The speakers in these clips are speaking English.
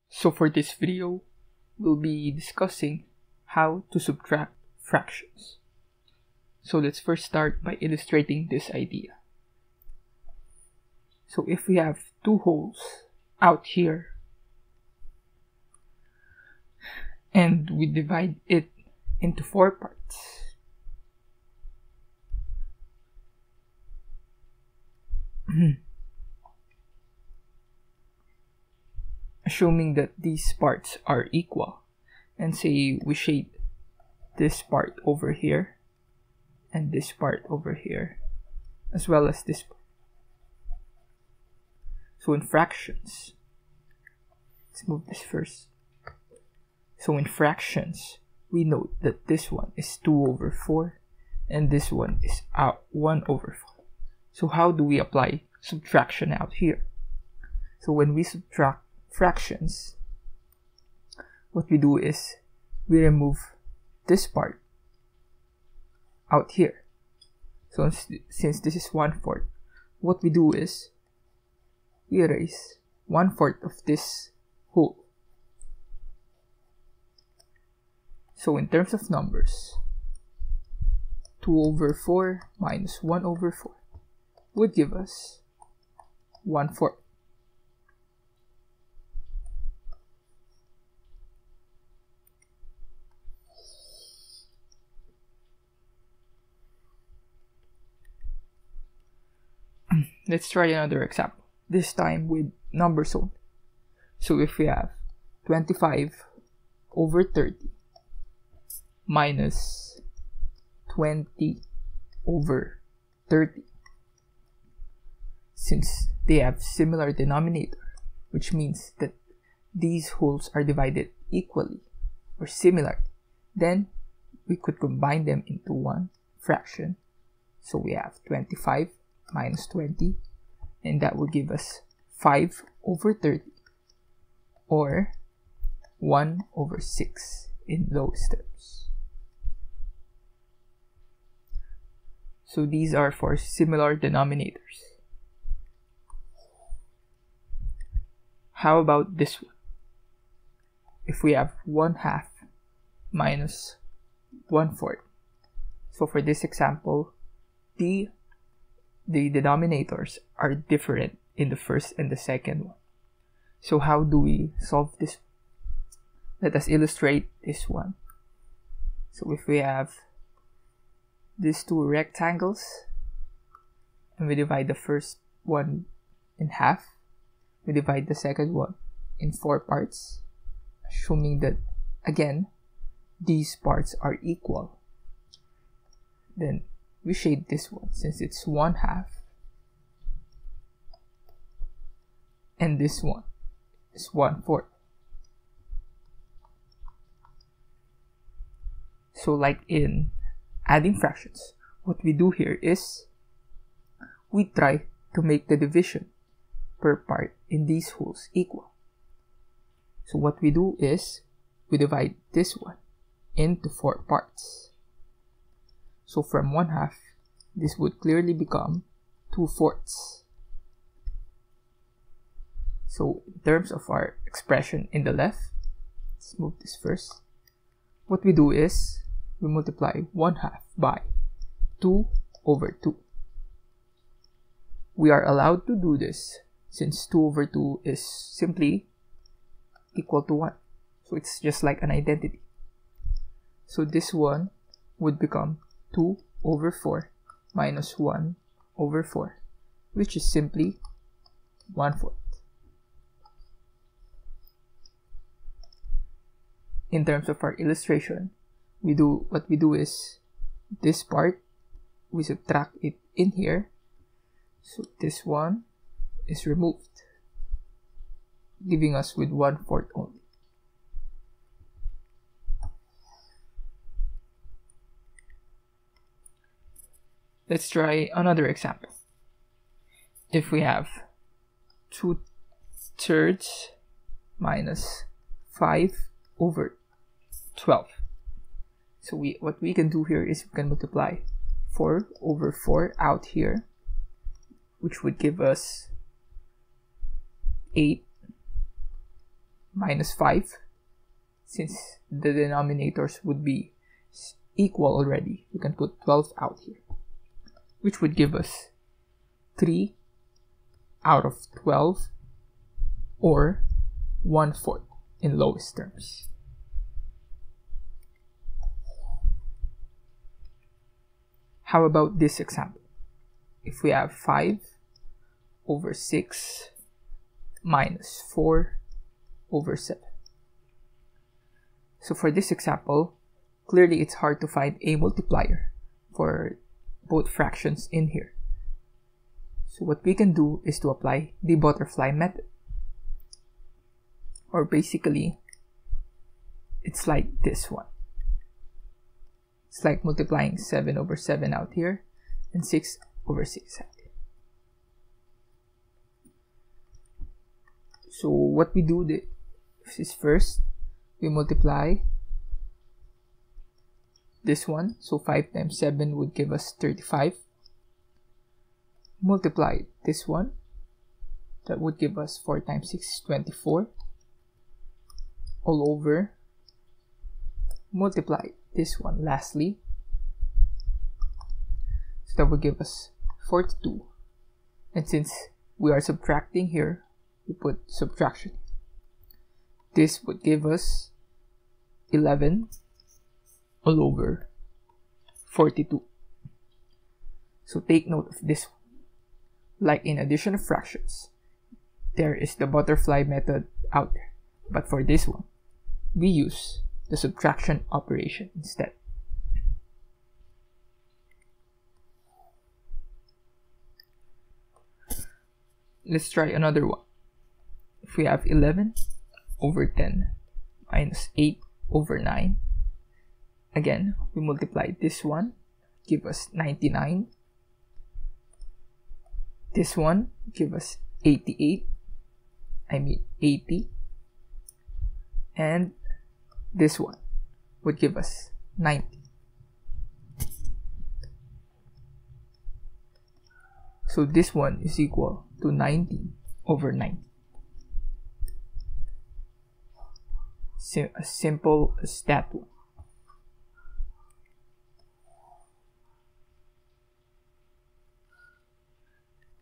So for this video, we'll be discussing how to subtract fractions. So let's first start by illustrating this idea. So if we have two wholes out here and we divide it into 4 parts, assuming that these parts are equal, and say we shade this part over here and this part over here as well as this part. So in fractions, let's move this first. So in fractions, we note that this one is 2/4 and this one is 1/4. So how do we apply subtraction out here? So when we subtract fractions, what we do is we remove this part out here. So since this is 1/4, what we do is we erase 1/4 of this whole. So in terms of numbers, 2/4 minus 1/4 would give us 1/4. Let's try another example, this time with numbers only. So if we have 25/30 minus 20/30, since they have similar denominator, which means that these wholes are divided equally or similarly, then we could combine them into one fraction. So we have 25 minus 20, and that will give us 5/30, or 1/6 in those terms. So these are for similar denominators. How about this one? If we have 1/2 minus 1/4. So for this example, the denominators are different in the first and the second one. So how do we solve this? Let us illustrate this one. So if we have these two rectangles and we divide the first one in half, we divide the second one in 4 parts, assuming that again these parts are equal. Then we shade this one since it's 1/2, and this one is 1/4. So like in adding fractions, what we do here is we try to make the division per part in these wholes equal. So what we do is we divide this one into 4 parts. So from 1/2, this would clearly become 2/4. So in terms of our expression in the left, let's move this first. What we do is we multiply 1/2 by 2/2. We are allowed to do this since 2/2 is simply equal to 1. So it's just like an identity. So this one would become 2/4 minus 1/4, which is simply 1/4. In terms of our illustration, what we do is this part, we subtract it in here. So this one is removed, leaving us with 1/4 only. Let's try another example. If we have 2/3 minus 5/12. So what we can do here is we can multiply 4/4 out here, which would give us 8 minus 5. Since the denominators would be equal already, we can put 12 out here, which would give us 3 out of 12, or 1/4 in lowest terms. How about this example? If we have 5 over 6 minus 4 over 7. So for this example, clearly it's hard to find a multiplier for both fractions in here. So what we can do is to apply the butterfly method. Or basically, it's like this one. It's like multiplying 7 over 7 out here and 6 over 6 out here. So what we do is first, we multiply this one. So 5 times 7 would give us 35. Multiply this one. That would give us 4 times 6 is 24. All over. Multiply this one lastly. So that would give us 42. And since we are subtracting here, we put subtraction. This would give us 11 all over 42. So take note of this one. Like in addition of fractions, there is the butterfly method out there. But for this one, we use the subtraction operation instead. Let's try another one. If we have 11 over 10 minus 8 over 9, again, we multiply this one, give us 99. This one give us 80. And this one would give us 90. So this one is equal to 19 over 90. As simple as that one.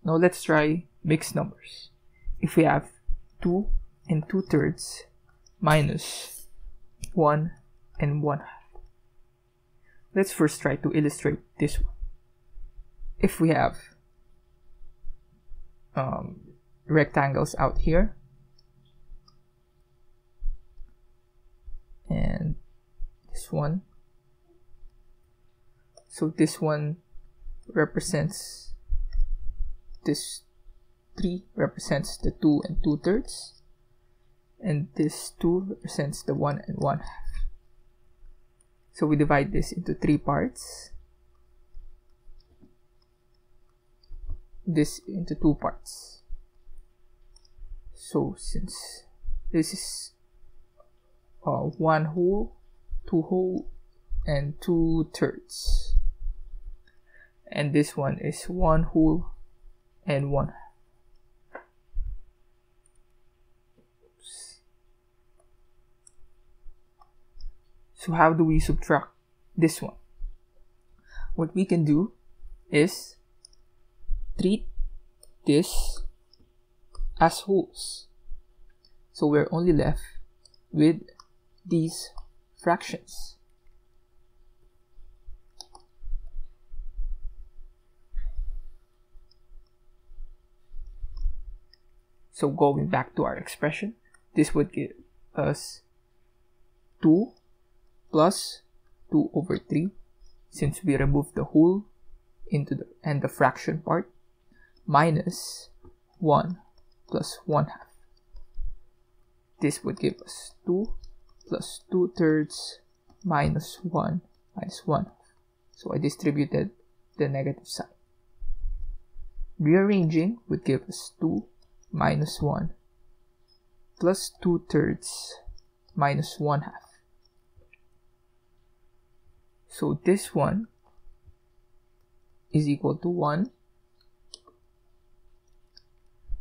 Now let's try mixed numbers. If we have 2 and 2/3 minus 1 and 1/2. Let's first try to illustrate this one. If we have rectangles out here, and this one, so this one represents, this 3 represents the 2 and 2/3, and this 2 represents the 1 and 1/2. So we divide this into 3 parts, this into 2 parts. So since this is 1 whole, 2 whole, and 2/3, and this one is 1 whole and 1/2. So how do we subtract this one? What we can do is treat this as wholes. So we're only left with these fractions. So going back to our expression, this would give us 2 plus 2 over 3, since we removed the whole into the fraction part, minus 1 plus 1/2. This would give us 2 plus 2/3 minus 1 minus 1/2. So I distributed the negative sign. Rearranging would give us 2 minus 1 plus 2/3 minus 1/2. So this one is equal to 1.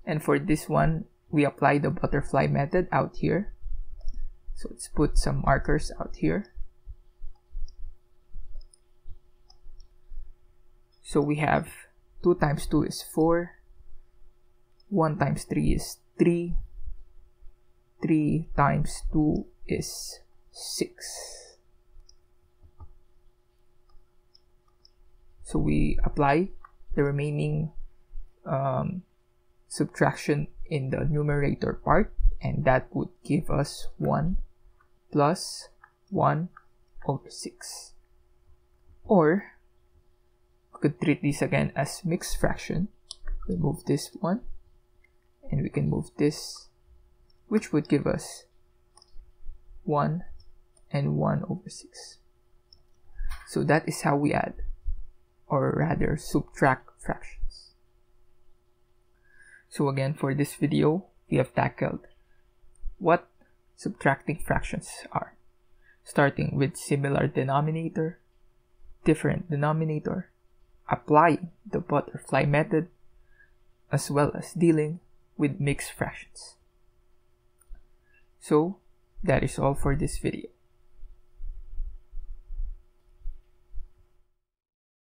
And for this one, we apply the butterfly method out here. So let's put some markers out here. So we have 2 times 2 is 4, 1 times 3 is 3, 3 times 2 is 6. So we apply the remaining subtraction in the numerator part, and that would give us 1 plus 1 over 6. Or we could treat this again as mixed fraction. We move this one, and we can move this, which would give us 1 and 1 over 6. So that is how we add, or rather subtract, fractions. So again, for this video, we have tackled what subtracting fractions are, starting with similar denominator, different denominator, applying the butterfly method, as well as dealing with mixed fractions. So that is all for this video.